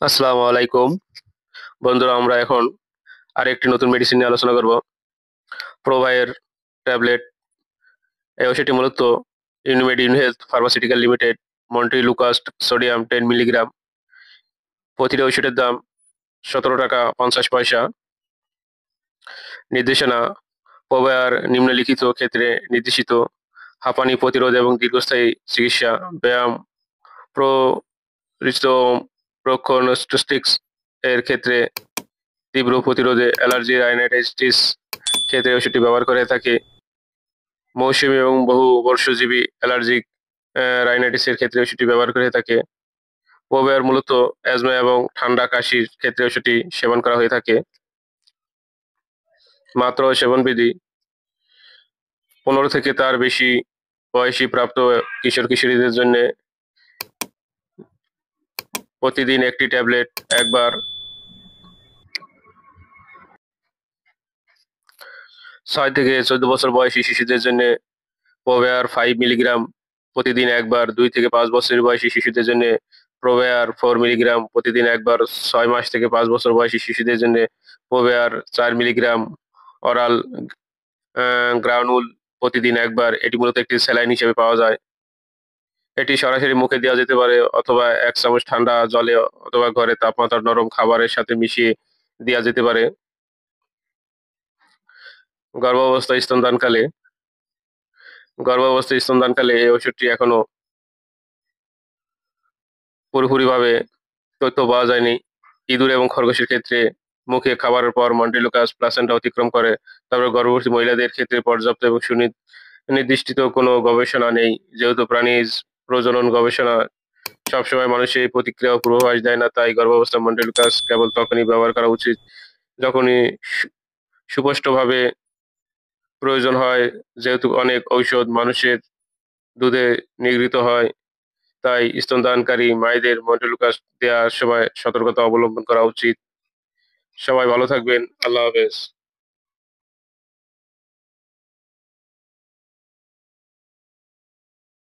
আসসালামু আলাইকুম। বন্ধুরা, আমরা এখন আরেকটি নতুন মেডিসিন নিয়ে আলোচনা করব। প্রোভাইয়ের ট্যাবলেট। এই ওষুধটি মূলত Unimed UniHealth pharmaceutical limited, montelukast, sodium 10 milligram. প্রতিটি ওষুধের দাম ৳১৭.৫০। নির্দেশনা: প্রোভাইয়ার নিম্নলিখিত ক্ষেত্রে নির্দেশিত: হাঁপানি প্রতিরোধ এবং দীর্ঘস্থায়ী চিকিৎসা, ব্যায়াম, প্রোক্সোনোস্ট্যাটিক্স এর ক্ষেত্রে, তীব্র প্রতিরোধে, অ্যালার্জি রাইনাইটিস ক্ষেত্রে ওষুধটি ব্যবহার করে থাকে। মৌসুমী এবং বহুবর্ষজীবী অ্যালার্জিক রাইনাইটিসের ক্ষেত্রে ওষুধটি ব্যবহার করে থাকে। প্রোভাইয়ার মূলত অ্যাজমা এবং ঠান্ডা কাশির ক্ষেত্রে ওষুধটি সেবন করা হয়ে থাকে। মাত্রা ও সেবনবিধি: ১৫ থেকে তার বেশি বয়সী প্রাপ্ত কিশোর-কিশোরীদের জন্য প্রতিদিন একটি ট্যাবলেট একবার। ৬ থেকে ১৪ বছর বয়সী শিশুদের জন্য প্রোভাইয়ার 5 মিলিগ্রাম প্রতিদিন একবার। ২ থেকে ৫ বছর বয়সী শিশুদের জন্য প্রোভাইয়ার 4 মিলিগ্রাম প্রতিদিন একবার। ৬ মাস থেকে ৫ বছর বয়সী শিশুদের জন্য প্রোভাইয়ার ৪ মিলিগ্রাম অরাল গ্রানুল প্রতিদিন একবার। এটি মূলত একটি স্যালাইন হিসেবে পাওয়া যায়। এটি সরাসরি মুখে দেওয়া যেতে পারে অথবা ১ চামচ ঠান্ডা জলে অথবা ঘরে তাপমাত্রার নরম খাবারের সাথে মিশিয়ে দেওয়া যেতে পারে। গর্ভাবস্থায় স্তনদানকালে এই ওষুধটি এখনো পুরোপুরিভাবে তথ্য পাওয়া যায়নি। ইঁদুর এবং খরগোশের ক্ষেত্রে মুখে খাবারের পর মন্টিলুকাস প্লাসেন্টা অতিক্রম করে। তবে গর্ভবতী মহিলাদের ক্ষেত্রে পর্যাপ্ত এবং নির্দিষ্ট কোনো গবেষণা নেই। যেহেতু প্রাণীজ প্রজনন গবেষণা সবসময় মানুষের এই প্রতিক্রিয়া ও পূর্বাভাস দেয় না, তাই গর্ভাবস্থায় মন্টিলুকাস কেবল তখনই ব্যবহার করা উচিত যখনই সুস্পষ্টভাবে প্রয়োজন হয়। যেহেতু অনেক ঔষধ মানুষের দুধে নিগৃহীত হয়, তাই স্তনদানকারী মায়েদের মন্টেলুকাস দেওয়ার সময় সতর্কতা অবলম্বন করা উচিত। সবাই ভালো থাকবেন। আল্লাহ হাফেজ।